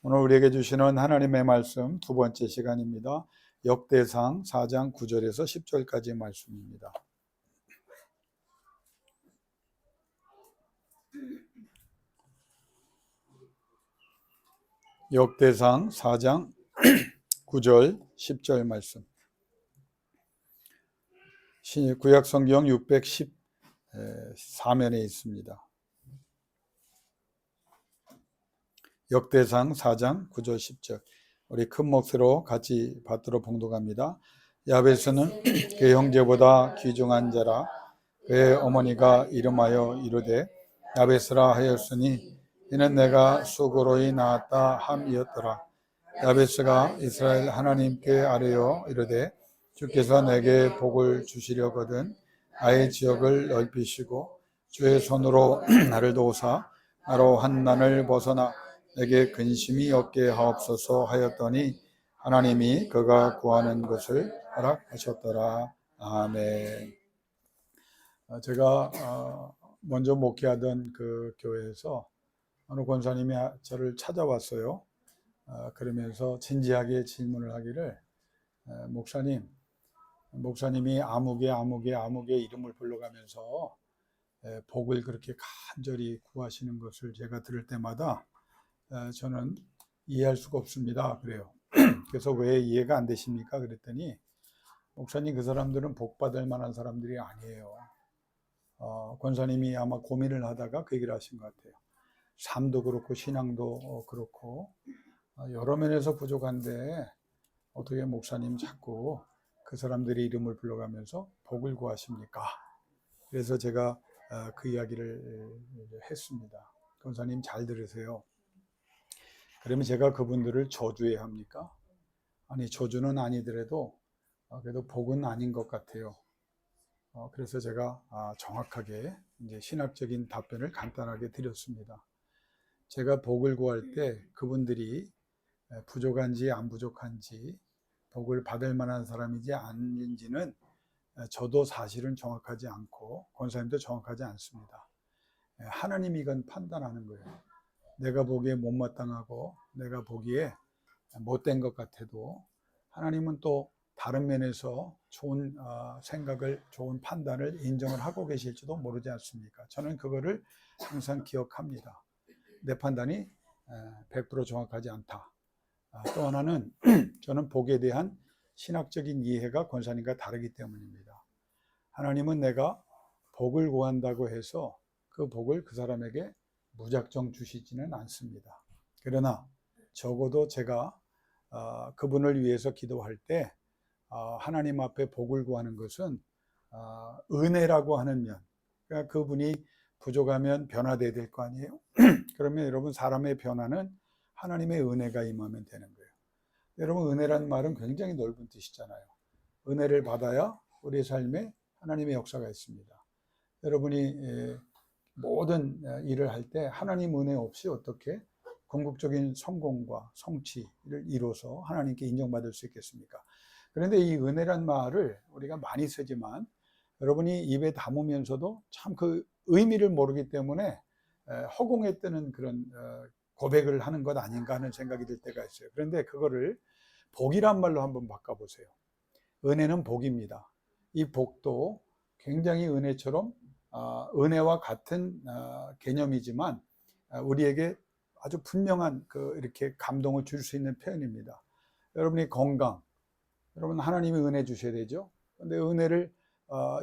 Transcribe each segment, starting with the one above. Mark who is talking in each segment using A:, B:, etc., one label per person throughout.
A: 오늘 우리에게 주시는 하나님의 말씀 두 번째 시간입니다. 역대상 4장 9절에서 10절까지의 말씀입니다. 역대상 4장 9절 10절 말씀. 구약성경 614면에 있습니다. 역대상 4장 9절 10절. 우리 큰 몫으로 같이 받들어 봉독합니다. 야베스는 그 형제보다 귀중한 자라. 그의 어머니가 이름하여 이르되 야베스라 하였으니 이는 내가 수고로이 낳았다 함이었더라. 야베스가 이스라엘 하나님께 아뢰어 이르되 주께서 내게 복을 주시려거든 나의 지역을 넓히시고 주의 손으로 나를 도우사 나로 환난을 벗어나 내게 근심이 없게 하옵소서 하였더니 하나님이 그가 구하는 것을 허락하셨더라. 아멘. 제가 먼저 목회하던 그 교회에서 어느 권사님이 저를 찾아왔어요. 그러면서 진지하게 질문을 하기를 목사님이 아무개 이름을 불러가면서 복을 그렇게 간절히 구하시는 것을 제가 들을 때마다 저는 이해할 수가 없습니다. 그래요. 그래서 왜 이해가 안 되십니까? 그랬더니 목사님 그 사람들은 복 받을 만한 사람들이 아니에요. 권사님이 아마 고민을 하다가 그 얘기를 하신 것 같아요. 삶도 그렇고 신앙도 그렇고 여러 면에서 부족한데 어떻게 목사님 자꾸 그 사람들의 이름을 불러가면서 복을 구하십니까? 그래서 제가 그 이야기를 했습니다. 권사님 잘 들으세요. 그러면 제가 그분들을 저주해야 합니까? 아니 저주는 아니더라도 그래도 복은 아닌 것 같아요. 그래서 제가 정확하게 이제 신학적인 답변을 간단하게 드렸습니다. 제가 복을 구할 때 그분들이 부족한지 안 부족한지 복을 받을 만한 사람인지 아닌지는 저도 사실은 정확하지 않고 권사님도 정확하지 않습니다. 하나님이 이건 판단하는 거예요. 내가 보기에 못마땅하고 내가 보기에 못된 것 같아도 하나님은 또 다른 면에서 좋은 생각을, 좋은 판단을 인정을 하고 계실지도 모르지 않습니까? 저는 그거를 항상 기억합니다. 내 판단이 100% 정확하지 않다. 또 하나는 저는 복에 대한 신학적인 이해가 권사님과 다르기 때문입니다. 하나님은 내가 복을 구한다고 해서 그 복을 그 사람에게 무작정 주시지는 않습니다. 그러나 적어도 제가 그분을 위해서 기도할 때 하나님 앞에 복을 구하는 것은 은혜라고 하는 면, 그러니까 그분이 부족하면 변화돼야 될 거 아니에요? 그러면 여러분 사람의 변화는 하나님의 은혜가 임하면 되는 거예요. 여러분 은혜라는 말은 굉장히 넓은 뜻이잖아요. 은혜를 받아야 우리의 삶에 하나님의 역사가 있습니다. 여러분이 모든 일을 할 때 하나님 은혜 없이 어떻게 궁극적인 성공과 성취를 이뤄서 하나님께 인정받을 수 있겠습니까? 그런데 이 은혜란 말을 우리가 많이 쓰지만 여러분이 입에 담으면서도 참 그 의미를 모르기 때문에 허공에 뜨는 그런 고백을 하는 것 아닌가 하는 생각이 들 때가 있어요. 그런데 그거를 복이란 말로 한번 바꿔보세요. 은혜는 복입니다. 이 복도 굉장히 은혜처럼 은혜와 같은 개념이지만 우리에게 아주 분명한 이렇게 감동을 줄 수 있는 표현입니다. 여러분이 건강, 여러분 하나님이 은혜 주셔야 되죠. 근데 은혜를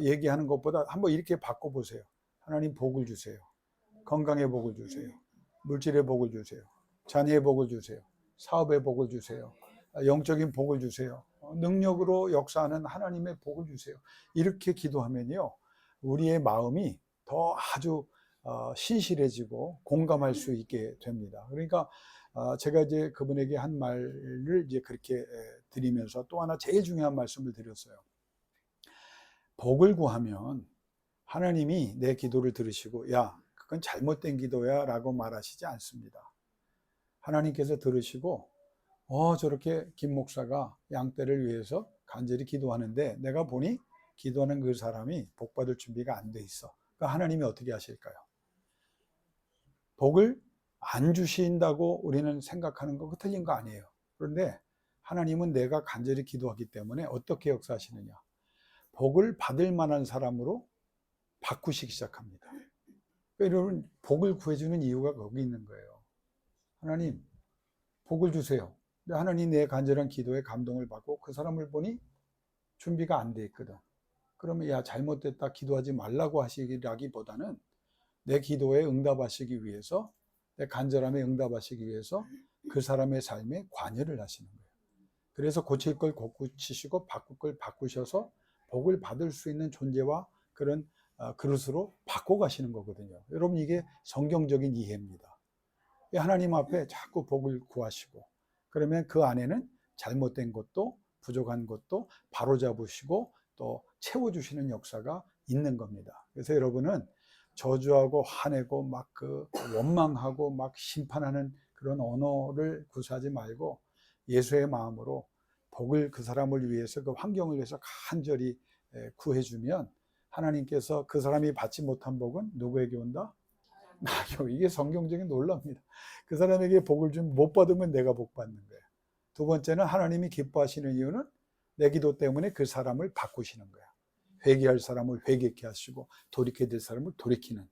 A: 얘기하는 것보다 한번 이렇게 바꿔보세요. 하나님 복을 주세요. 건강의 복을 주세요. 물질의 복을 주세요. 자녀의 복을 주세요. 사업의 복을 주세요. 영적인 복을 주세요. 능력으로 역사하는 하나님의 복을 주세요. 이렇게 기도하면요, 우리의 마음이 더 아주 신실해지고 공감할 수 있게 됩니다. 그러니까 제가 이제 그분에게 한 말을 이제 그렇게 드리면서 또 하나 제일 중요한 말씀을 드렸어요. 복을 구하면 하나님이 내 기도를 들으시고 야, 그건 잘못된 기도야 라고 말하시지 않습니다. 하나님께서 들으시고 저렇게 김 목사가 양떼를 위해서 간절히 기도하는데 내가 보니 기도하는 그 사람이 복 받을 준비가 안 돼 있어. 그러니까 하나님이 어떻게 하실까요? 복을 안 주신다고 우리는 생각하는 거 틀린 거 아니에요. 그런데 하나님은 내가 간절히 기도하기 때문에 어떻게 역사하시느냐, 복을 받을 만한 사람으로 바꾸시기 시작합니다. 그러니까 여러분, 복을 구해주는 이유가 거기 있는 거예요. 하나님, 복을 주세요. 근데 하나님 내 간절한 기도에 감동을 받고 그 사람을 보니 준비가 안 돼 있거든. 그러면 야, 잘못됐다, 기도하지 말라고 하시기보다는 내 기도에 응답하시기 위해서, 내 간절함에 응답하시기 위해서 그 사람의 삶에 관여를 하시는 거예요. 그래서 고칠 걸 고치시고 바꿀 걸 바꾸셔서 복을 받을 수 있는 존재와 그런 그릇으로 바꿔가시는 거거든요. 여러분, 이게 성경적인 이해입니다. 하나님 앞에 자꾸 복을 구하시고, 그러면 그 안에는 잘못된 것도 부족한 것도 바로잡으시고 또 채워주시는 역사가 있는 겁니다. 그래서 여러분은 저주하고 화내고 막 원망하고 막 심판하는 그런 언어를 구사하지 말고 예수의 마음으로 복을 그 사람을 위해서, 그 환경을 위해서 간절히 구해주면 하나님께서 그 사람이 받지 못한 복은 누구에게 온다? 나요. 이게 성경적인 논리입니다. 그 사람에게 복을 좀 못 받으면 내가 복 받는 거예요. 두 번째는 하나님이 기뻐하시는 이유는 내 기도 때문에 그 사람을 바꾸시는 거야. 회개할 사람을 회개케 하시고 돌이켜야 될 사람을 돌이키는,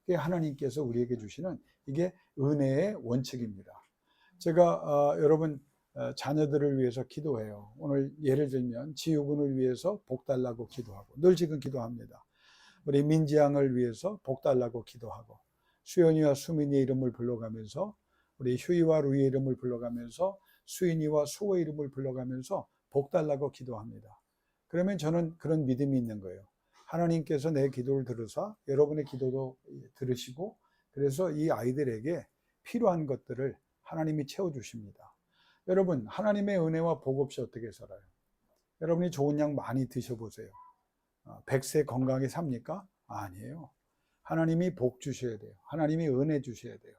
A: 그게 하나님께서 우리에게 주시는, 이게 은혜의 원칙입니다. 제가 여러분 자녀들을 위해서 기도해요. 오늘 예를 들면 지우군을 위해서 복 달라고 기도하고, 늘 지금 기도합니다. 우리 민지양을 위해서 복 달라고 기도하고, 수연이와 수민이의 이름을 불러가면서, 우리 휴이와 루이의 이름을 불러가면서, 수인이와 수호의 이름을 불러가면서 복 달라고 기도합니다. 그러면 저는 그런 믿음이 있는 거예요. 하나님께서 내 기도를 들으사 여러분의 기도도 들으시고, 그래서 이 아이들에게 필요한 것들을 하나님이 채워주십니다. 여러분, 하나님의 은혜와 복 없이 어떻게 살아요? 여러분이 좋은 약 많이 드셔보세요. 100세 건강하게 삽니까? 아니에요. 하나님이 복 주셔야 돼요. 하나님이 은혜 주셔야 돼요.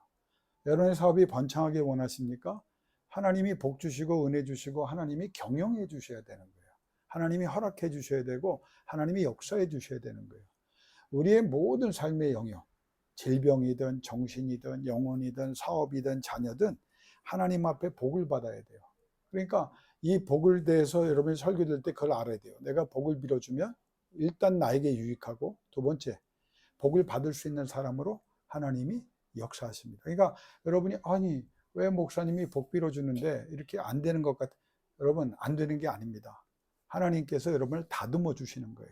A: 여러분의 사업이 번창하게 원하십니까? 하나님이 복 주시고 은혜 주시고 하나님이 경영해 주셔야 되는 거예요. 하나님이 허락해 주셔야 되고 하나님이 역사해 주셔야 되는 거예요. 우리의 모든 삶의 영역, 질병이든 정신이든 영혼이든 사업이든 자녀든 하나님 앞에 복을 받아야 돼요. 그러니까 이 복을 대해서 여러분이 설교될 때 그걸 알아야 돼요. 내가 복을 빌어주면 일단 나에게 유익하고, 두 번째, 복을 받을 수 있는 사람으로 하나님이 역사하십니다. 그러니까 여러분이 아니 왜 목사님이 복 빌어주는데 이렇게 안 되는 것 같아? 여러분, 안 되는 게 아닙니다. 하나님께서 여러분을 다듬어 주시는 거예요.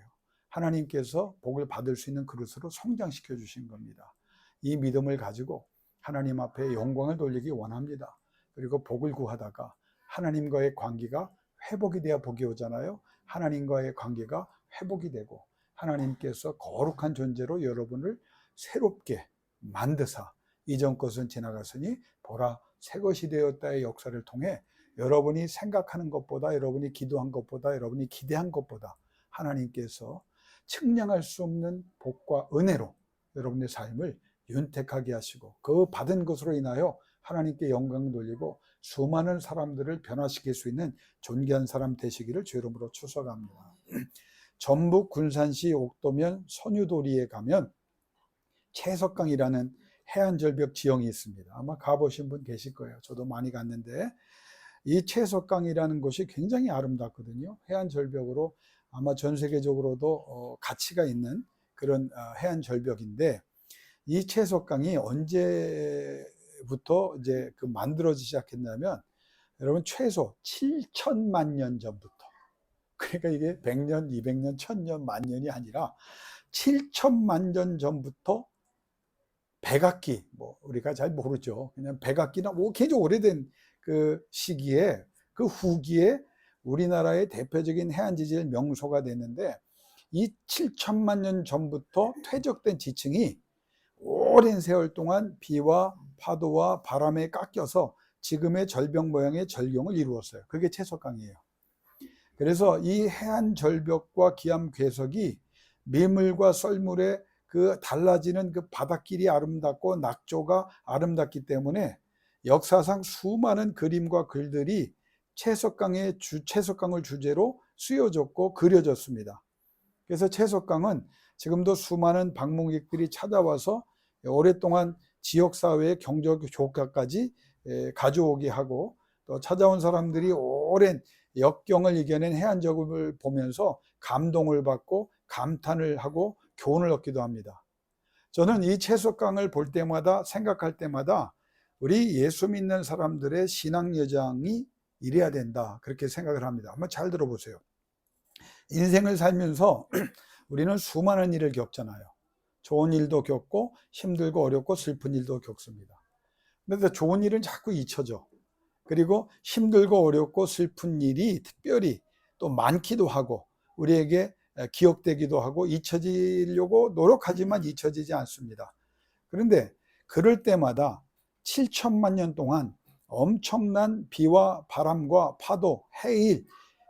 A: 하나님께서 복을 받을 수 있는 그릇으로 성장시켜 주신 겁니다. 이 믿음을 가지고 하나님 앞에 영광을 돌리기 원합니다. 그리고 복을 구하다가 하나님과의 관계가 회복이 돼야 복이 오잖아요. 하나님과의 관계가 회복이 되고 하나님께서 거룩한 존재로 여러분을 새롭게 만드사 이전 것은 지나갔으니 보라 새 것이 되었다의 역사를 통해 여러분이 생각하는 것보다, 여러분이 기도한 것보다, 여러분이 기대한 것보다 하나님께서 측량할 수 없는 복과 은혜로 여러분의 삶을 윤택하게 하시고, 그 받은 것으로 인하여 하나님께 영광을 돌리고 수많은 사람들을 변화시킬 수 있는 존귀한 사람 되시기를 주 이름으로 축원합니다. 전북 군산시 옥도면 선유도리에 가면 채석강이라는 해안절벽 지형이 있습니다. 아마 가보신 분 계실 거예요. 저도 많이 갔는데 이 채석강이라는 곳이 굉장히 아름답거든요. 해안절벽으로 아마 전 세계적으로도 가치가 있는 그런 해안절벽인데, 이 채석강이 언제부터 이제 만들어지기 시작했냐면 여러분 최소 7천만 년 전부터, 그러니까 이게 100년, 200년, 1000년, 만년이 아니라 7천만 년 전부터 백악기, 우리가 잘 모르죠. 그냥 백악기나 굉장히 오래된 그 시기에, 그 후기에 우리나라의 대표적인 해안지질 명소가 됐는데, 이 7천만 년 전부터 퇴적된 지층이 오랜 세월 동안 비와 파도와 바람에 깎여서 지금의 절벽 모양의 절경을 이루었어요. 그게 채석강이에요. 그래서 이 해안 절벽과 기암 괴석이 밀물과 썰물의 달라지는 그 바닷길이 아름답고 낙조가 아름답기 때문에 역사상 수많은 그림과 글들이 채석강을 주제로 쓰여졌고 그려졌습니다. 그래서 채석강은 지금도 수많은 방문객들이 찾아와서 오랫동안 지역사회의 경제적 효과까지 가져오게 하고, 또 찾아온 사람들이 오랜 역경을 이겨낸 해안적을 보면서 감동을 받고 감탄을 하고 교훈을 얻기도 합니다. 저는 이 채석강을 볼 때마다, 생각할 때마다 우리 예수 믿는 사람들의 신앙 여정이 이래야 된다, 그렇게 생각을 합니다. 한번 잘 들어보세요. 인생을 살면서 우리는 수많은 일을 겪잖아요. 좋은 일도 겪고 힘들고 어렵고 슬픈 일도 겪습니다. 그런데 좋은 일은 자꾸 잊혀져. 그리고 힘들고 어렵고 슬픈 일이 특별히 또 많기도 하고 우리에게 기억되기도 하고 잊혀지려고 노력하지만 잊혀지지 않습니다. 그런데 그럴 때마다 7천만 년 동안 엄청난 비와 바람과 파도, 해일,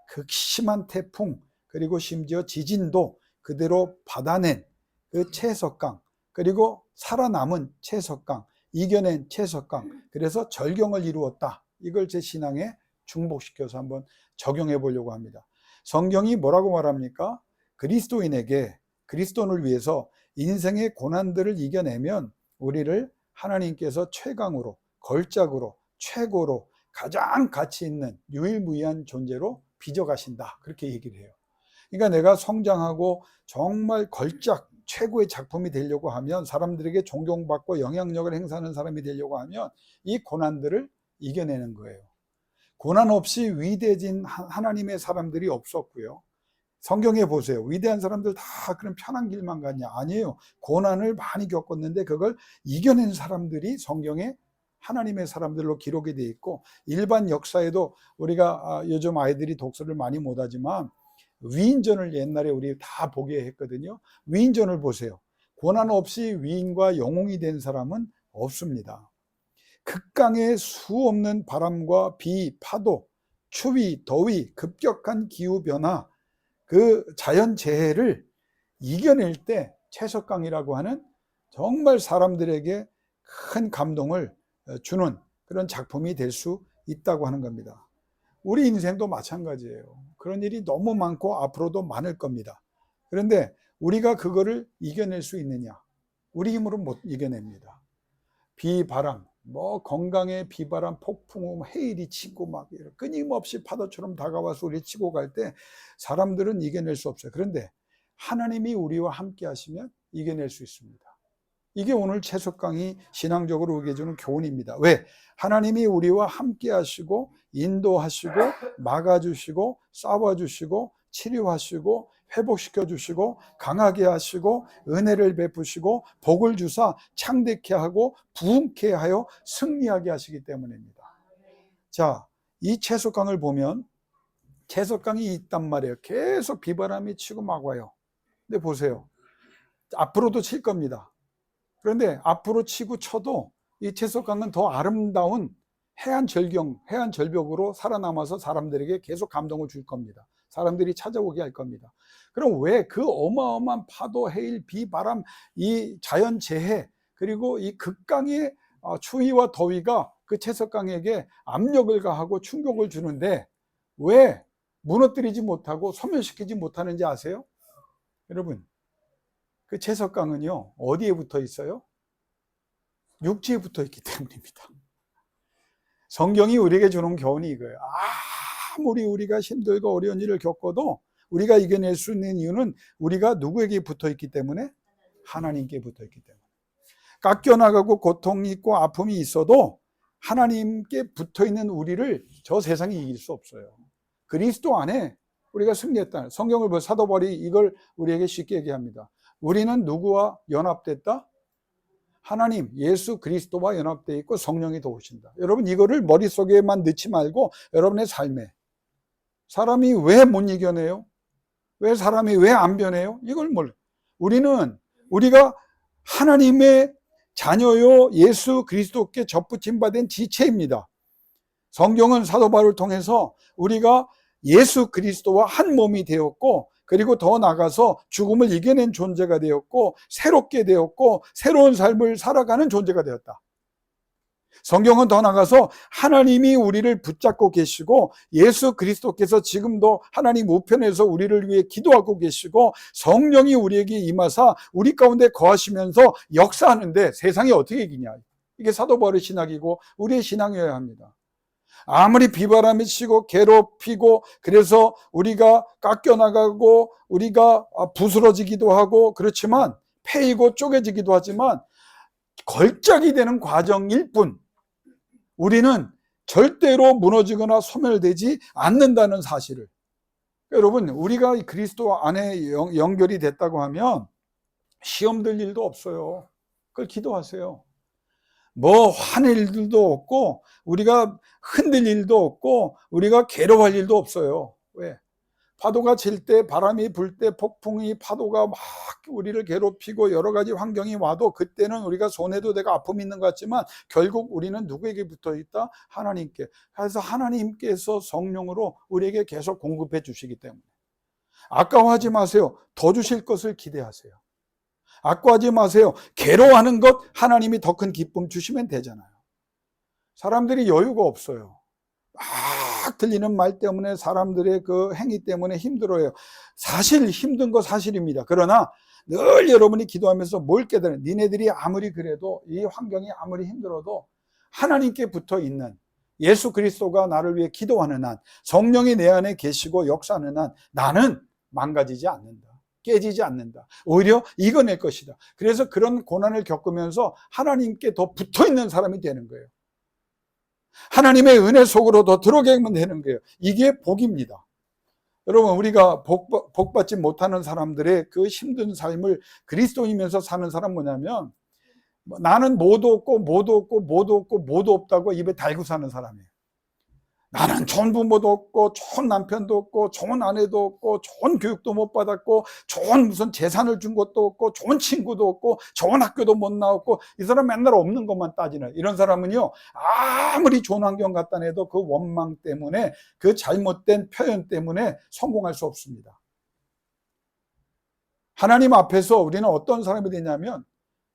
A: 극심한 태풍, 그리고 심지어 지진도 그대로 받아낸 그 채석강, 그리고 살아남은 채석강, 이겨낸 채석강, 그래서 절경을 이루었다. 이걸 제 신앙에 중복시켜서 한번 적용해 보려고 합니다. 성경이 뭐라고 말합니까? 그리스도인에게, 그리스도인을 위해서 인생의 고난들을 이겨내면 우리를 하나님께서 최강으로, 걸작으로, 최고로, 가장 가치 있는 유일무이한 존재로 빚어가신다, 그렇게 얘기를 해요. 그러니까 내가 성장하고 정말 걸작 최고의 작품이 되려고 하면, 사람들에게 존경받고 영향력을 행사하는 사람이 되려고 하면 이 고난들을 이겨내는 거예요. 고난 없이 위대해진 하나님의 사람들이 없었고요. 성경에 보세요. 위대한 사람들 다 그런 편한 길만 갔냐? 아니에요. 고난을 많이 겪었는데 그걸 이겨낸 사람들이 성경에 하나님의 사람들로 기록이 되어 있고, 일반 역사에도 우리가 요즘 아이들이 독서를 많이 못하지만 위인전을 옛날에 우리 다 보게 했거든요. 위인전을 보세요. 고난 없이 위인과 영웅이 된 사람은 없습니다. 극강의 수없는 바람과 비, 파도, 추위, 더위, 급격한 기후변화, 그 자연재해를 이겨낼 때 채석강이라고 하는 정말 사람들에게 큰 감동을 주는 그런 작품이 될 수 있다고 하는 겁니다. 우리 인생도 마찬가지예요. 그런 일이 너무 많고 앞으로도 많을 겁니다. 그런데 우리가 그거를 이겨낼 수 있느냐? 우리 힘으로 못 이겨냅니다. 비, 바람, 건강에 비바람, 폭풍, 해일이 치고 막 끊임없이 파도처럼 다가와서 우리 치고 갈 때 사람들은 이겨낼 수 없어요. 그런데 하나님이 우리와 함께 하시면 이겨낼 수 있습니다. 이게 오늘 채석강이 신앙적으로 우리에게 주는 교훈입니다. 왜? 하나님이 우리와 함께 하시고 인도하시고 막아주시고 싸워주시고 치료하시고 회복시켜주시고 강하게 하시고 은혜를 베푸시고 복을 주사 창대케 하고 부흥케 하여 승리하게 하시기 때문입니다. 자, 이 채석강을 보면 채석강이 있단 말이에요. 계속 비바람이 치고 막 와요. 근데 보세요. 앞으로도 칠 겁니다. 그런데 앞으로 치고 쳐도 이 채석강은 더 아름다운 해안 절벽으로 살아남아서 사람들에게 계속 감동을 줄 겁니다. 사람들이 찾아오게 할 겁니다. 그럼 왜 그 어마어마한 파도, 해일, 비, 바람, 이 자연재해, 그리고 이 극강의 추위와 더위가 그 채석강에게 압력을 가하고 충격을 주는데 왜 무너뜨리지 못하고 소멸시키지 못하는지 아세요? 여러분, 그 채석강은요, 어디에 붙어 있어요? 육지에 붙어 있기 때문입니다. 성경이 우리에게 주는 교훈이 이거예요. 아무리 우리가 힘들고 어려운 일을 겪어도 우리가 이겨낼 수 있는 이유는 우리가 누구에게 붙어 있기 때문에? 하나님께 붙어 있기 때문에. 깎여나가고 고통이 있고 아픔이 있어도 하나님께 붙어 있는 우리를 저 세상이 이길 수 없어요. 그리스도 안에 우리가 승리했다. 성경을 보면 사도 바울이 이걸 우리에게 쉽게 얘기합니다. 우리는 누구와 연합됐다? 하나님, 예수 그리스도와 연합되어 있고 성령이 도우신다. 여러분, 이거를 머릿속에만 넣지 말고 여러분의 삶에, 사람이 왜 못 이겨내요? 왜 사람이 왜 안 변해요? 이걸 몰라요. 우리가 하나님의 자녀요 예수 그리스도께 접붙임 받은 지체입니다. 성경은 사도 바울을 통해서 우리가 예수 그리스도와 한 몸이 되었고, 그리고 더 나아가서 죽음을 이겨낸 존재가 되었고 새롭게 되었고 새로운 삶을 살아가는 존재가 되었다. 성경은 더 나가서 하나님이 우리를 붙잡고 계시고 예수 그리스도께서 지금도 하나님 우편에서 우리를 위해 기도하고 계시고 성령이 우리에게 임하사 우리 가운데 거하시면서 역사하는데 세상이 어떻게 이기냐. 이게 사도 바울의 신학이고 우리의 신앙이어야 합니다. 아무리 비바람이 치고 괴롭히고 그래서 우리가 깎여나가고 우리가 부스러지기도 하고 그렇지만 패이고 쪼개지기도 하지만 걸작이 되는 과정일 뿐 우리는 절대로 무너지거나 소멸되지 않는다는 사실을, 여러분 우리가 그리스도 안에 연결이 됐다고 하면 시험 들 일도 없어요. 그걸 기도하세요. 뭐 화낼 일도 없고 우리가 흔들 일도 없고 우리가 괴로워할 일도 없어요. 왜? 파도가 칠 때, 바람이 불 때, 폭풍이 파도가 막 우리를 괴롭히고 여러 가지 환경이 와도 그때는 우리가 손해도 되고 아픔이 있는 것 같지만 결국 우리는 누구에게 붙어 있다? 하나님께. 그래서 하나님께서 성령으로 우리에게 계속 공급해 주시기 때문에 아까워하지 마세요. 더 주실 것을 기대하세요. 아까워하지 마세요. 괴로워하는 것 하나님이 더 큰 기쁨 주시면 되잖아요. 사람들이 여유가 없어요. 막 들리는 말 때문에 사람들의 그 행위 때문에 힘들어요. 사실 힘든 거 사실입니다. 그러나 늘 여러분이 기도하면서 뭘 깨달아요? 니네들이 아무리 그래도 이 환경이 아무리 힘들어도 하나님께 붙어 있는 예수 그리스도가 나를 위해 기도하는 한, 성령이 내 안에 계시고 역사하는 한 나는 망가지지 않는다. 깨지지 않는다. 오히려 이겨낼 것이다. 그래서 그런 고난을 겪으면서 하나님께 더 붙어 있는 사람이 되는 거예요. 하나님의 은혜 속으로 더 들어가면 되는 거예요. 이게 복입니다. 여러분 우리가 복받지 못하는 사람들의 그 힘든 삶을 그리스도이면서 사는 사람 뭐냐면 나는 뭐도 없고 뭐도 없고 뭐도 없고 뭐도 없다고 입에 달고 사는 사람이에요. 나는 좋은 부모도 없고 좋은 남편도 없고 좋은 아내도 없고 좋은 교육도 못 받았고 좋은 무슨 재산을 준 것도 없고 좋은 친구도 없고 좋은 학교도 못 나왔고 이 사람 맨날 없는 것만 따지는 이런 사람은요 아무리 좋은 환경 갖다 내도 그 원망 때문에 그 잘못된 표현 때문에 성공할 수 없습니다. 하나님 앞에서 우리는 어떤 사람이 되냐면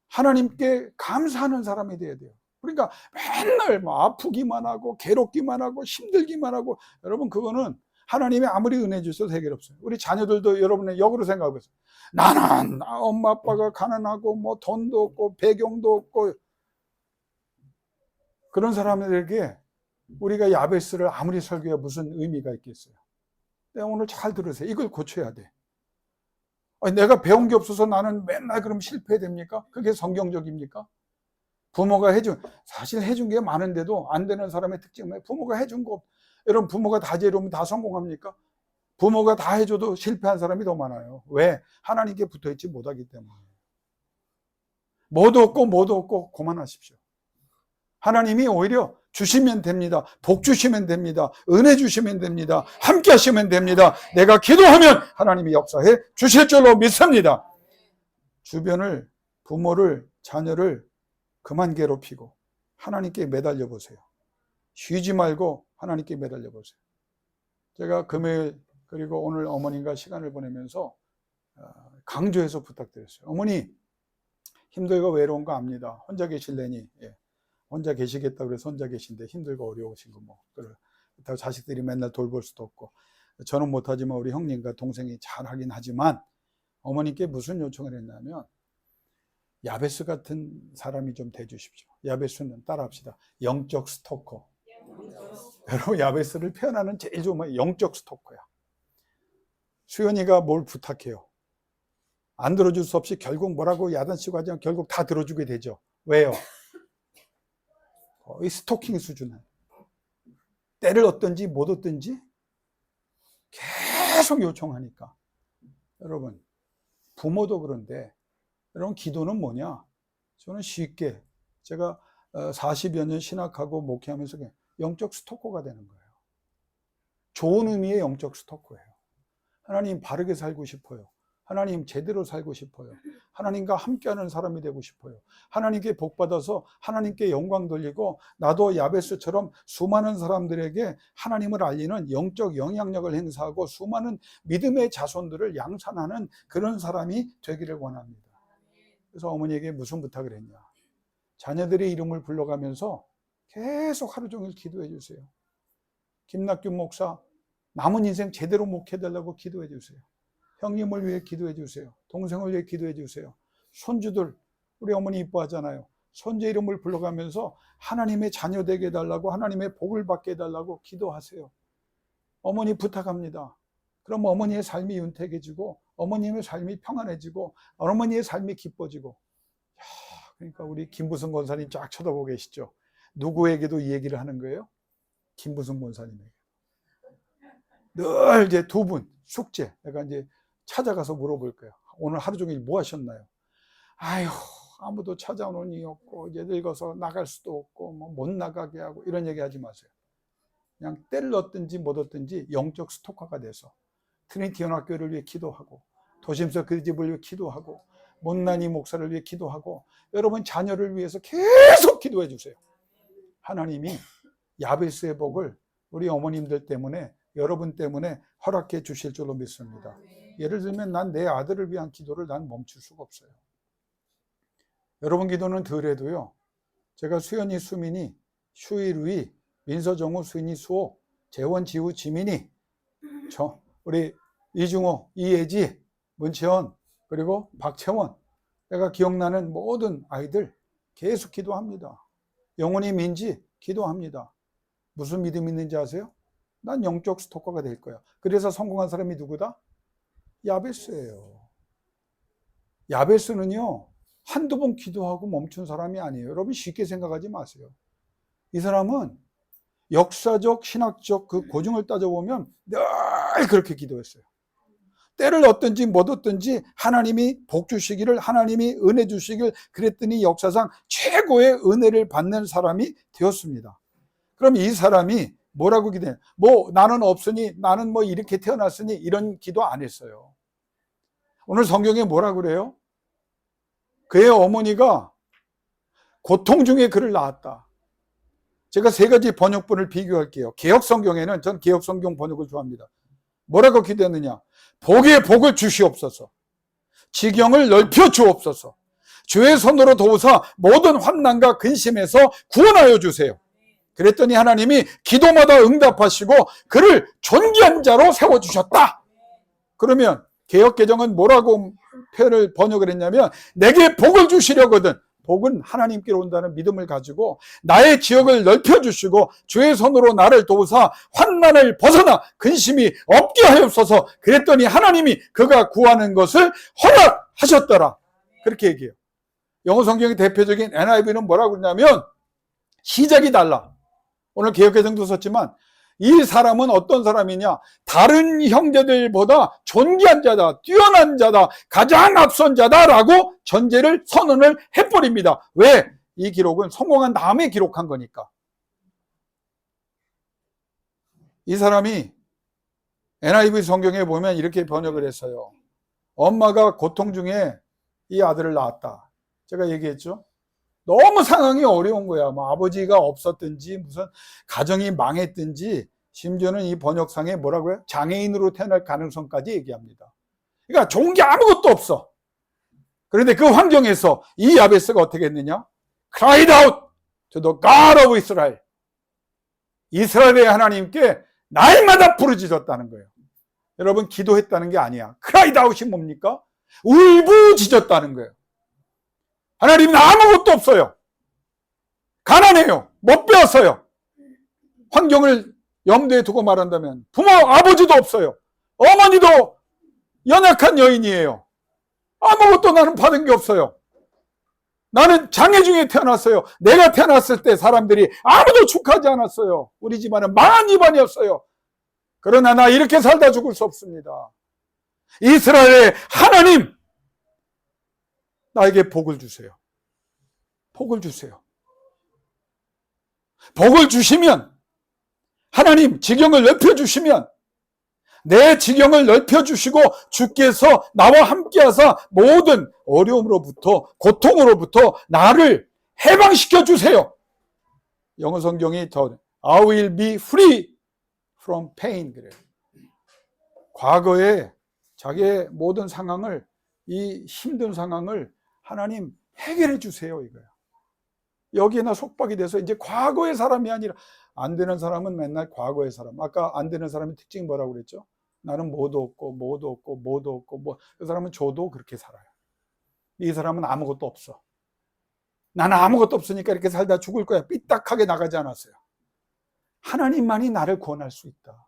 A: 하나님께 감사하는 사람이 돼야 돼요. 그러니까 맨날 뭐 아프기만 하고 괴롭기만 하고 힘들기만 하고, 여러분 그거는 하나님이 아무리 은혜 주셔도 해결없어요. 우리 자녀들도 여러분의 역으로 생각하고 있어요. 나는 엄마 아빠가 가난하고 뭐 돈도 없고 배경도 없고, 그런 사람들에게 우리가 야베스를 아무리 설교해 무슨 의미가 있겠어요. 오늘 잘 들으세요. 이걸 고쳐야 돼. 아니, 내가 배운 게 없어서 나는 맨날 그럼 실패됩니까? 그게 성경적입니까? 부모가 사실 해준 게 많은데도 안 되는 사람의 특징은 부모가 해준 거, 여러분 부모가 다 해주면 다 성공합니까? 부모가 다 해줘도 실패한 사람이 더 많아요. 왜? 하나님께 붙어있지 못하기 때문에. 뭐도 없고 그만하십시오. 하나님이 오히려 주시면 됩니다. 복 주시면 됩니다. 은혜 주시면 됩니다. 함께 하시면 됩니다. 내가 기도하면 하나님이 역사해 주실 줄로 믿습니다. 주변을, 부모를, 자녀를 그만 괴롭히고 하나님께 매달려 보세요. 쉬지 말고 하나님께 매달려 보세요. 제가 금요일 그리고 오늘 어머님과 시간을 보내면서 강조해서 부탁드렸어요. 어머니 힘들고 외로운 거 압니다. 혼자 계실래니 혼자 계시겠다고 그래서 혼자 계신데 힘들고 어려우신 거 뭐 그렇다고 자식들이 맨날 돌볼 수도 없고, 저는 못하지만 우리 형님과 동생이 잘 하긴 하지만 어머니께 무슨 요청을 했냐면 야베스 같은 사람이 좀 돼주십시오. 야베스는 따라합시다. 영적 스토커. 여러분 야베스를 표현하는 제일 좋은 말 영적 스토커야. 수연이가 뭘 부탁해요. 안 들어줄 수 없이 결국 뭐라고 야단치고 하지만 결국 다 들어주게 되죠. 왜요? 이 스토킹 수준은 때를 얻든지 못 얻든지 계속 요청하니까. 여러분 부모도 그런데 여러분 기도는 뭐냐? 저는 쉽게 제가 40여 년 신학하고 목회하면서 영적 스토커가 되는 거예요. 좋은 의미의 영적 스토커예요. 하나님 바르게 살고 싶어요. 하나님 제대로 살고 싶어요. 하나님과 함께하는 사람이 되고 싶어요. 하나님께 복받아서 하나님께 영광 돌리고 나도 야베스처럼 수많은 사람들에게 하나님을 알리는 영적 영향력을 행사하고 수많은 믿음의 자손들을 양산하는 그런 사람이 되기를 원합니다. 그래서 어머니에게 무슨 부탁을 했냐? 자녀들의 이름을 불러가면서 계속 하루 종일 기도해 주세요. 김낙균 목사 남은 인생 제대로 목회해달라고 기도해 주세요. 형님을 위해 기도해 주세요. 동생을 위해 기도해 주세요. 손주들, 우리 어머니 이뻐하잖아요. 손주 이름을 불러가면서 하나님의 자녀 되게 해달라고, 하나님의 복을 받게 해달라고 기도하세요. 어머니 부탁합니다. 그럼 어머니의 삶이 윤택해지고, 어머님의 삶이 평안해지고, 어머니의 삶이 기뻐지고. 그러니까 우리 김부승 권사님 쫙 쳐다보고 계시죠? 누구에게도 이 얘기를 하는 거예요? 김부승 권사님에게. 늘 이제 두 분 숙제, 내가 이제 찾아가서 물어볼 거예요. 오늘 하루 종일 뭐 하셨나요? 아유, 아무도 찾아오는 이 없고, 이제 늙어서 나갈 수도 없고, 뭐 못 나가게 하고, 이런 얘기 하지 마세요. 그냥 때를 얻든지 못 얻든지 영적 스토커가 돼서 트리니티 연합교회를 위해 기도하고, 도심서 그 집을 위해 기도하고, 못난이 목사를 위해 기도하고, 여러분 자녀를 위해서 계속 기도해 주세요. 하나님이 야베스의 복을 우리 어머님들 때문에, 여러분 때문에 허락해 주실 줄로 믿습니다. 예를 들면 난 내 아들을 위한 기도를 난 멈출 수가 없어요. 여러분 기도는 덜해도요, 제가 수연이, 수민이, 슈이, 루이, 민서정우, 수인이, 수호, 재원, 지우, 지민이, 우리 이중호, 이예지, 문채원, 그리고 박채원, 내가 기억나는 모든 아이들 계속 기도합니다. 영원히 민지 기도합니다. 무슨 믿음이 있는지 아세요? 난 영적 스토커가 될 거야. 그래서 성공한 사람이 누구다? 야베스예요. 야베스는요, 한두 번 기도하고 멈춘 사람이 아니에요. 여러분 쉽게 생각하지 마세요. 이 사람은 역사적, 신학적 그 고증을 따져보면 늘 그렇게 기도했어요. 때를 얻든지 못 얻든지 하나님이 복 주시기를, 하나님이 은혜 주시길, 그랬더니 역사상 최고의 은혜를 받는 사람이 되었습니다. 그럼 이 사람이 뭐라고 기도해요? 뭐 나는 없으니, 나는 뭐 이렇게 태어났으니, 이런 기도 안 했어요. 오늘 성경에 뭐라고 그래요? 그의 어머니가 고통 중에 그를 낳았다. 제가 세 가지 번역본을 비교할게요. 개역성경에는, 전 개역성경 번역을 좋아합니다. 뭐라고 기도했느냐? 복의 복을 주시옵소서, 지경을 넓혀 주옵소서, 주의 손으로 도우사 모든 환난과 근심에서 구원하여 주세요. 그랬더니 하나님이 기도마다 응답하시고 그를 존귀한 자로 세워주셨다. 그러면 개역개정은 뭐라고 표현을 번역을 했냐면, 내게 복을 주시려거든, 복은 하나님께로 온다는 믿음을 가지고 나의 지역을 넓혀주시고 주의 손으로 나를 도우사 환난을 벗어나 근심이 없게 하옵소서. 그랬더니 하나님이 그가 구하는 것을 허락하셨더라. 그렇게 얘기해요. 영어 성경의 대표적인 NIV는 뭐라고 그러냐면, 시작이 달라. 오늘 개역개정도 썼지만, 이 사람은 어떤 사람이냐? 다른 형제들보다 존귀한 자다, 뛰어난 자다, 가장 앞선 자다라고 전제를 선언을 해버립니다. 왜? 이 기록은 성공한 다음에 기록한 거니까. 이 사람이 NIV 성경에 보면 이렇게 번역을 했어요. 엄마가 고통 중에 이 아들을 낳았다. 제가 얘기했죠. 너무 상황이 어려운 거야. 뭐 아버지가 없었든지, 무슨 가정이 망했든지, 심지어는 이 번역상에 뭐라고요? 장애인으로 태어날 가능성까지 얘기합니다. 그러니까 좋은 게 아무것도 없어. 그런데 그 환경에서 이 야베스가 어떻게 했느냐? Cried out to the God of Israel. 이스라엘의 하나님께 날마다 부르짖었다는 거예요. 여러분, 기도했다는 게 아니야. Cried out이 뭡니까? 울부짖었다는 거예요. 하나님은 아무것도 없어요. 가난해요. 못 배웠어요. 환경을 염두에 두고 말한다면 부모, 아버지도 없어요. 어머니도 연약한 여인이에요. 아무것도 나는 받은 게 없어요. 나는 장애 중에 태어났어요. 내가 태어났을 때 사람들이 아무도 축하하지 않았어요. 우리 집안은 망한 집안이었어요. 그러나 나 이렇게 살다 죽을 수 없습니다. 이스라엘의 하나님, 나에게 복을 주세요. 복을 주세요. 복을 주시면, 하나님 지경을 넓혀주시면, 내 지경을 넓혀주시고 주께서 나와 함께하사 모든 어려움으로부터, 고통으로부터 나를 해방시켜 주세요. 영어 성경이 더 I will be free from pain 그래요. 과거에 자기의 모든 상황을, 이 힘든 상황을 하나님 해결해 주세요, 이거야. 여기에나 속박이 돼서 이제 과거의 사람이 아니라, 안 되는 사람은 맨날 과거의 사람. 아까 안 되는 사람의 특징이 뭐라고 그랬죠? 나는 뭐도 없고 뭐도 없고 뭐도 없고, 뭐 그 사람은 저도 그렇게 살아요. 이 사람은 아무것도 없어. 나는 아무것도 없으니까 이렇게 살다 죽을 거야. 삐딱하게 나가지 않았어요. 하나님만이 나를 구원할 수 있다.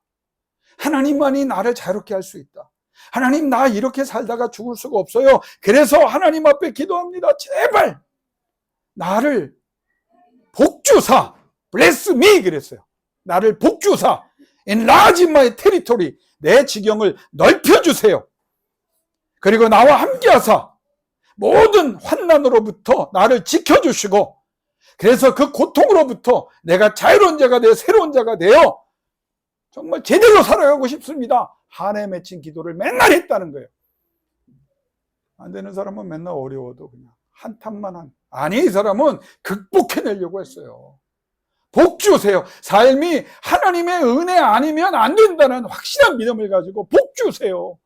A: 하나님만이 나를 자유롭게 할 수 있다. 하나님, 나 이렇게 살다가 죽을 수가 없어요. 그래서 하나님 앞에 기도합니다. 제발 나를 복주사, bless me 그랬어요. 나를 복주사, enlarge my territory, 내 지경을 넓혀주세요. 그리고 나와 함께하사 모든 환난으로부터 나를 지켜주시고, 그래서 그 고통으로부터 내가 자유로운 자가 되어 새로운 자가 되어 정말 제대로 살아가고 싶습니다. 한해 맺힌 기도를 맨날 했다는 거예요. 안 되는 사람은 맨날 어려워도 그냥 한탄만 한. 아니, 이 사람은 극복해내려고 했어요. 복 주세요. 삶이 하나님의 은혜 아니면 안 된다는 확실한 믿음을 가지고 복 주세요.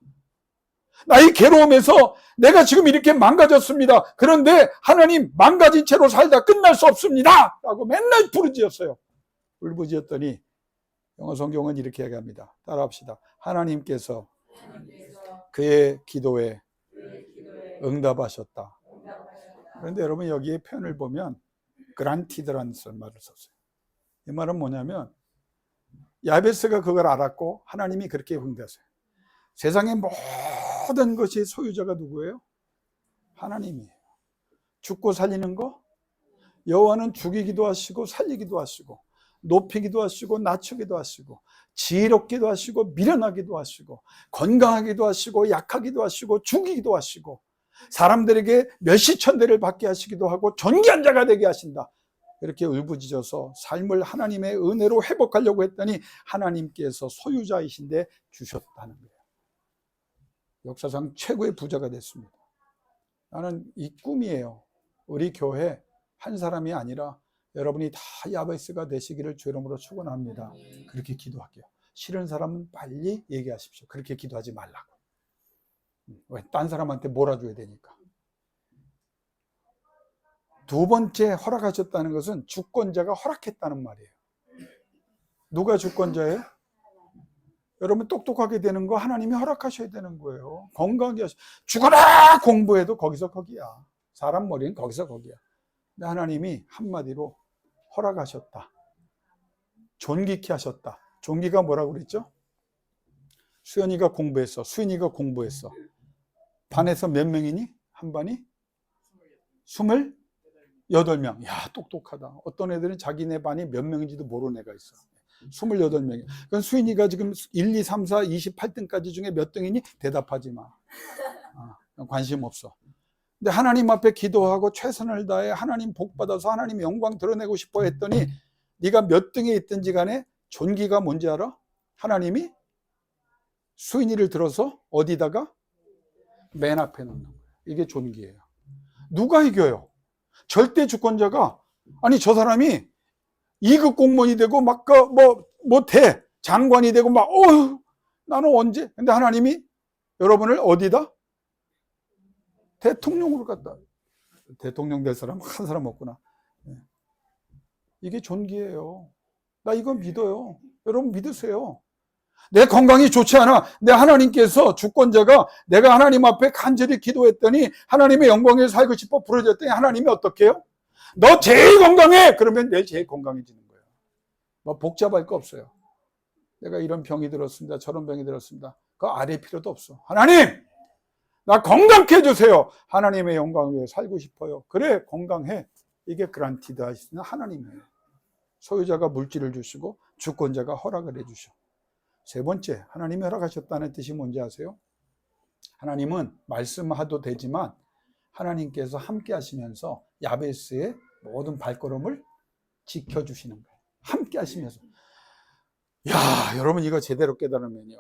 A: 나의 괴로움에서 내가 지금 이렇게 망가졌습니다. 그런데 하나님, 망가진 채로 살다 끝날 수 없습니다. 라고 맨날 부르짖었어요. 울부짖었더니 영어 성경은 이렇게 얘기합니다. 따라합시다. 하나님께서 그의 기도에 응답하셨다. 그런데 여러분, 여기에 표현을 보면 granted라는 말을 썼어요. 이 말은 뭐냐면, 야베스가 그걸 알았고 하나님이 그렇게 응답했어요. 세상의 모든 것이 소유자가 누구예요? 하나님이에요. 죽고 살리는 거, 여호와는 죽이기도 하시고 살리기도 하시고 높이기도 하시고 낮추기도 하시고 지혜롭기도 하시고 미련하기도 하시고 건강하기도 하시고 약하기도 하시고 죽이기도 하시고 사람들에게 몇시천대를 받게 하시기도 하고 존귀한 자가 되게 하신다. 이렇게 울부짖어서 삶을 하나님의 은혜로 회복하려고 했더니 하나님께서 소유자이신데 주셨다는 거예요. 역사상 최고의 부자가 됐습니다. 나는 이 꿈이에요. 우리 교회 한 사람이 아니라 여러분이 다 야베스가 되시기를 주 이름으로 축원합니다. 그렇게 기도할게요. 싫은 사람은 빨리 얘기하십시오. 그렇게 기도하지 말라고. 왜? 딴 사람한테 몰아줘야 되니까. 두 번째 허락하셨다는 것은 주권자가 허락했다는 말이에요. 누가 주권자예요? 여러분, 똑똑하게 되는 거 하나님이 허락하셔야 되는 거예요. 건강하게 하셔. 죽어라 공부해도 거기서 거기야. 사람 머리는 거기서 거기야. 근데 하나님이 한마디로 허락하셨다. 존귀케 하셨다. 존귀가 뭐라고 그랬죠? 수연이가 공부했어. 수인이가 공부했어. 반에서 몇 명이니? 한 반이? 28명. 야, 똑똑하다. 어떤 애들은 자기네 반이 몇 명인지도 모르는 애가 있어. 28명이. 그럼 수인이가 지금 1, 2, 3, 4, 28등까지 중에 몇 등이니? 대답하지 마. 관심 없어. 근데 하나님 앞에 기도하고 최선을 다해 하나님 복 받아서 하나님 영광 드러내고 싶어 했더니 네가 몇 등에 있든지 간에 존귀가 뭔지 알아? 하나님이 수인이를 들어서 어디다가? 맨 앞에 놓는 거예요. 이게 존귀예요. 누가 이겨요? 절대 주권자가, 아니 저 사람이 2급 공무원이 되고 막 대 장관이 되고 막 나는 언제? 근데 하나님이 여러분을 어디다? 대통령으로 갖다. 대통령 될 사람 한 사람 없구나. 이게 존귀예요. 나 이거 믿어요. 여러분 믿으세요. 내 건강이 좋지 않아. 내 하나님께서 주권자가 내가 하나님 앞에 간절히 기도했더니 하나님의 영광에 살고 싶어 부르짖었더니 하나님이 어떻게 해요? 너 제일 건강해! 그러면 내일 제일 건강해지는 거예요. 뭐 복잡할 거 없어요. 내가 이런 병이 들었습니다. 저런 병이 들었습니다. 그거 아뢰 필요도 없어. 하나님! 나 건강케 해주세요. 하나님의 영광 위에 살고 싶어요. 그래, 건강해. 이게 그란티드 하시는 하나님이에요. 소유자가 물질을 주시고 주권자가 허락을 해주셔. 세 번째, 하나님이 허락하셨다는 뜻이 뭔지 아세요? 하나님은 말씀하도 되지만 하나님께서 함께 하시면서 야베스의 모든 발걸음을 지켜주시는 거예요. 함께 하시면서. 야, 여러분 이거 제대로 깨달으면요,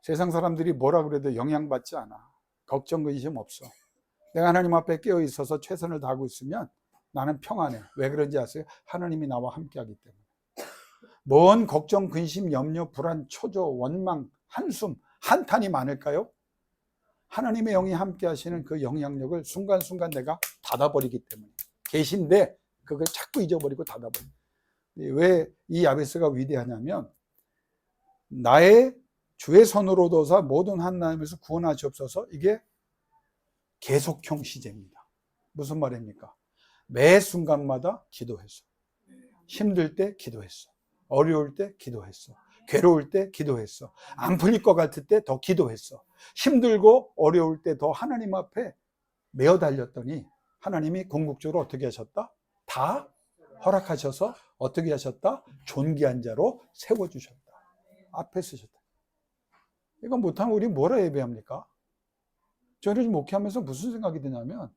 A: 세상 사람들이 뭐라 그래도 영향받지 않아. 걱정 근심 없어. 내가 하나님 앞에 깨어 있어서 최선을 다하고 있으면 나는 평안해. 왜 그런지 아세요? 하나님이 나와 함께 하기 때문에. 뭔 걱정, 근심, 염려, 불안, 초조, 원망, 한숨, 한탄이 많을까요? 하나님의 영이 함께 하시는 그 영향력을 순간순간 내가 닫아버리기 때문에. 계신데 그걸 자꾸 잊어버리고 닫아버려. 왜 이 야베스가 위대하냐면 나의 주의 손으로 도사 모든 하나님에서 구원하시옵소서. 이게 계속형 시제입니다. 무슨 말입니까? 매 순간마다 기도했어. 힘들 때 기도했어. 어려울 때 기도했어. 괴로울 때 기도했어. 안 풀릴 것 같을 때 더 기도했어. 힘들고 어려울 때 더 하나님 앞에 메어 달렸더니 하나님이 궁극적으로 어떻게 하셨다? 다 허락하셔서 어떻게 하셨다? 존귀한 자로 세워주셨다. 앞에 쓰셨다. 이거 못하면 우리 뭐라 예배합니까? 저는 목회하면서 무슨 생각이 드냐면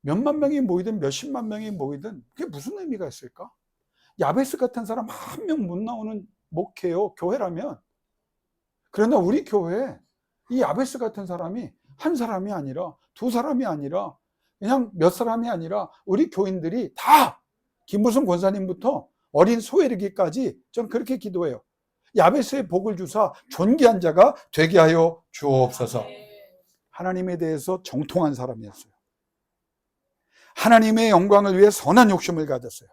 A: 몇만 명이 모이든 몇십만 명이 모이든 그게 무슨 의미가 있을까? 야베스 같은 사람 한 명 못 나오는 목회요, 교회라면. 그러나 우리 교회에 이 야베스 같은 사람이 한 사람이 아니라 두 사람이 아니라 그냥 몇 사람이 아니라 우리 교인들이 다 김무성 권사님부터 어린 소에르기까지 전 그렇게 기도해요. 야베스의 복을 주사 존귀한 자가 되게 하여 주옵소서. 하나님에 대해서 정통한 사람이었어요. 하나님의 영광을 위해 선한 욕심을 가졌어요.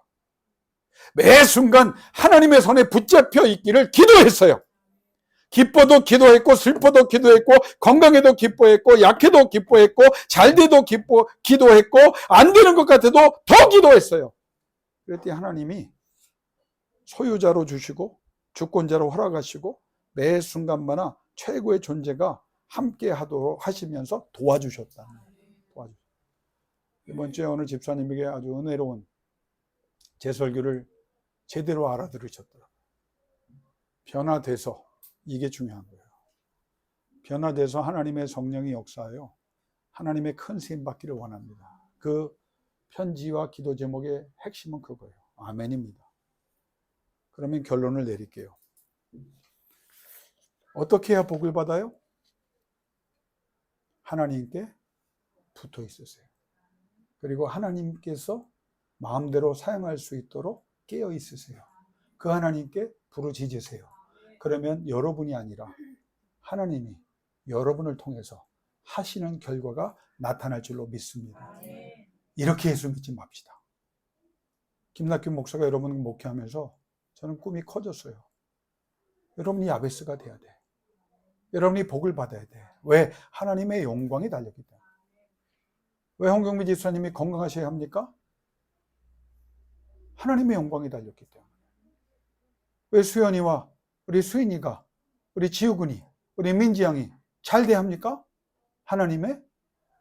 A: 매 순간 하나님의 손에 붙잡혀 있기를 기도했어요. 기뻐도 기도했고 슬퍼도 기도했고 건강해도 기뻐했고 약해도 기뻐했고 잘돼도 기도했고 안 되는 것 같아도 더 기도했어요. 그랬더니 하나님이 소유자로 주시고 주권자로 허락하시고 매 순간마다 최고의 존재가 함께 하도록 하시면서 도와주셨다. 이번 주에 오늘 집사님에게 아주 은혜로운 제 설교를 제대로 알아들으셨더라고요. 변화돼서, 이게 중요한 거예요. 변화돼서 하나님의 성령이 역사하여 하나님의 큰 쓰임 받기를 원합니다. 그 편지와 기도 제목의 핵심은 그거예요. 아멘입니다. 그러면 결론을 내릴게요. 어떻게 해야 복을 받아요? 하나님께 붙어 있으세요. 그리고 하나님께서 마음대로 사용할 수 있도록 깨어 있으세요. 그 하나님께 부르짖으세요. 그러면 여러분이 아니라 하나님이 여러분을 통해서 하시는 결과가 나타날 줄로 믿습니다. 이렇게 예수 믿지 맙시다. 김낙균 목사가 여러분을 목회하면서 저는 꿈이 커졌어요. 여러분이 야베스가 돼야 돼. 여러분이 복을 받아야 돼. 왜? 하나님의 영광이 달렸기 때문에. 왜 홍경미 집사님이 건강하셔야 합니까? 하나님의 영광이 달렸기 때문에. 왜 수연이와 우리 수인이가, 우리 지우군이, 우리 민지양이 잘 돼야 합니까? 하나님의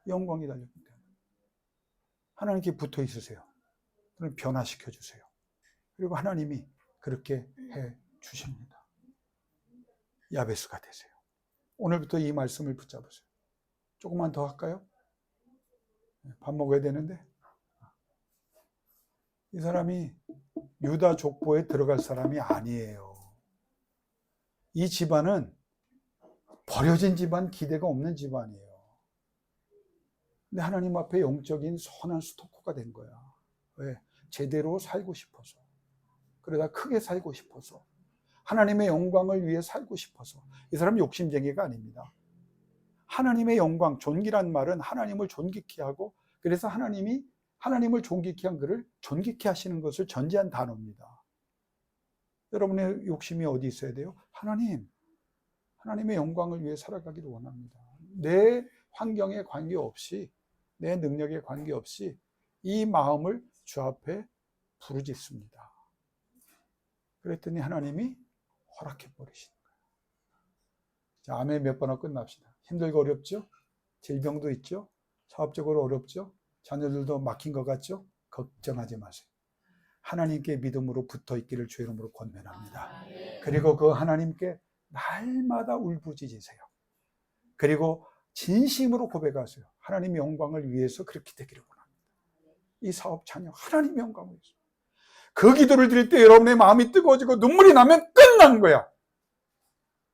A: 영광이 달렸기 때문에. 하나님께 붙어 있으세요. 그럼 변화시켜 주세요. 그리고 하나님이 그렇게 해 주십니다. 야베스가 되세요. 오늘부터 이 말씀을 붙잡으세요. 조금만 더 할까요? 밥 먹어야 되는데. 이 사람이 유다 족보에 들어갈 사람이 아니에요. 이 집안은 버려진 집안, 기대가 없는 집안이에요. 근데 하나님 앞에 영적인 선한 스토커가 된 거야. 왜? 제대로 살고 싶어서. 그러다 크게 살고 싶어서. 하나님의 영광을 위해 살고 싶어서. 이 사람은 욕심쟁이가 아닙니다. 하나님의 영광, 존귀란 말은 하나님을 존귀케 하고, 그래서 하나님을 존귀케 한 그를 존귀케 하시는 것을 전제한 단어입니다. 여러분의 욕심이 어디 있어야 돼요? 하나님의 영광을 위해 살아가기를 원합니다. 내 환경에 관계없이, 내 능력에 관계없이 이 마음을 주 앞에 부르짖습니다. 그랬더니 하나님이 허락해 버리시는 거예요. 자, 아멘 몇 번 하고 끝납시다. 힘들고 어렵죠? 질병도 있죠? 사업적으로 어렵죠? 자녀들도 막힌 것 같죠? 걱정하지 마세요. 하나님께 믿음으로 붙어 있기를 주의 이름으로 권면합니다. 그리고 그 하나님께 날마다 울부짖으세요. 그리고 진심으로 고백하세요. 하나님의 영광을 위해서 그렇게 되기를 원합니다. 이 사업 자녀 하나님의 영광을 위해서. 그 기도를 드릴 때 여러분의 마음이 뜨거워지고 눈물이 나면 끝난 거야.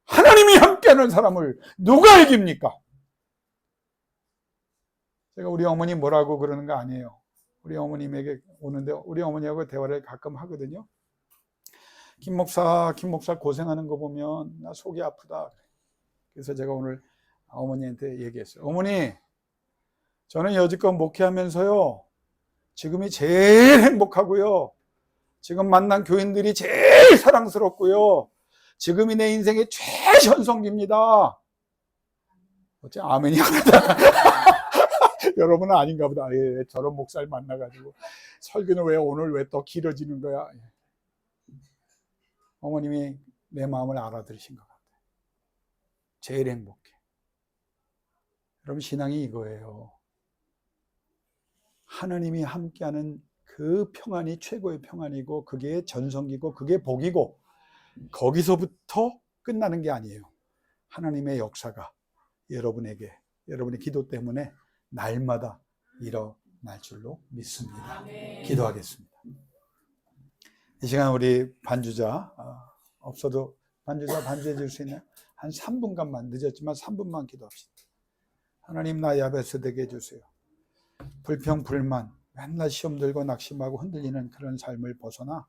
A: 하나님이 함께하는 사람을 누가 이깁니까? 제가 우리 어머니 뭐라고 그러는 거 아니에요. 우리 어머님에게 오는데 우리 어머니하고 대화를 가끔 하거든요. 김 목사 고생하는 거 보면 나 속이 아프다. 그래서 제가 오늘 어머니한테 얘기했어요. 어머니, 저는 여지껏 목회하면서요, 지금이 제일 행복하고요. 지금 만난 교인들이 제일 사랑스럽고요. 지금이 내 인생의 최전성기입니다. 어째 아멘이 하나다. 여러분은 아닌가 보다. 예, 저런 목사를 만나가지고 설교는 왜 오늘 왜 또 길어지는 거야. 어머님이 내 마음을 알아들으신 것 같아요. 제일 행복해. 여러분, 신앙이 이거예요. 하나님이 함께하는 그 평안이 최고의 평안이고, 그게 전성기고, 그게 복이고, 거기서부터 끝나는 게 아니에요. 하나님의 역사가 여러분에게, 여러분의 기도 때문에 날마다 일어날 줄로 믿습니다. 기도하겠습니다. 이 시간 우리 반주자, 없어도 반주자 반주해 줄 수 있나요? 한 3분간만, 늦었지만 3분만 기도합시다. 하나님, 나 야베스 되게 해주세요. 불평, 불만, 맨날 시험 들고 낙심하고 흔들리는 그런 삶을 벗어나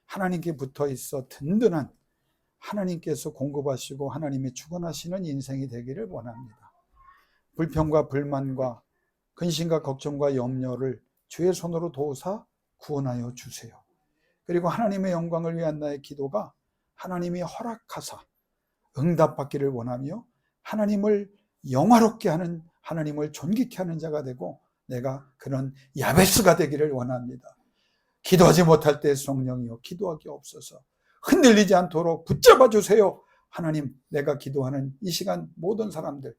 A: 하나님께 붙어 있어 든든한 하나님께서 공급하시고 하나님이 축원하시는 인생이 되기를 원합니다. 불평과 불만과 근심과 걱정과 염려를 주의 손으로 도우사 구원하여 주세요. 그리고 하나님의 영광을 위한 나의 기도가 하나님이 허락하사 응답받기를 원하며 하나님을 영화롭게 하는, 하나님을 존귀케 하는 자가 되고 내가 그런 야베스가 되기를 원합니다. 기도하지 못할 때 성령이여 기도하기 없어서 흔들리지 않도록 붙잡아 주세요. 하나님, 내가 기도하는 이 시간 모든 사람들,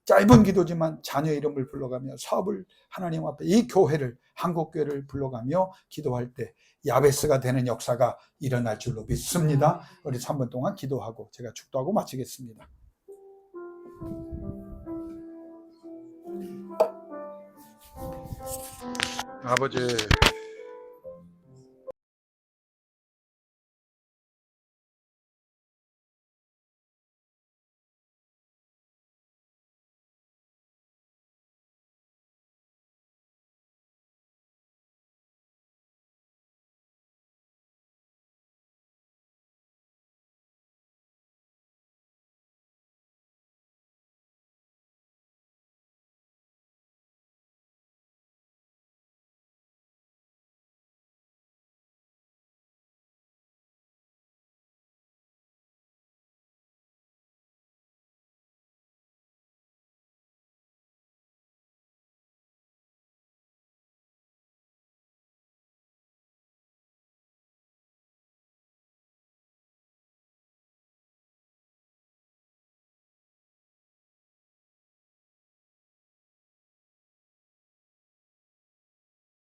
A: 짧은 기도지만 자녀 이름을 불러가며 사업을 하나님 앞에, 이 교회를, 한국교회를 불러가며 기도할 때 야베스가 되는 역사가 일어날 줄로 믿습니다. 우리 3분 동안 기도하고 제가 축도하고 마치겠습니다. 아버지,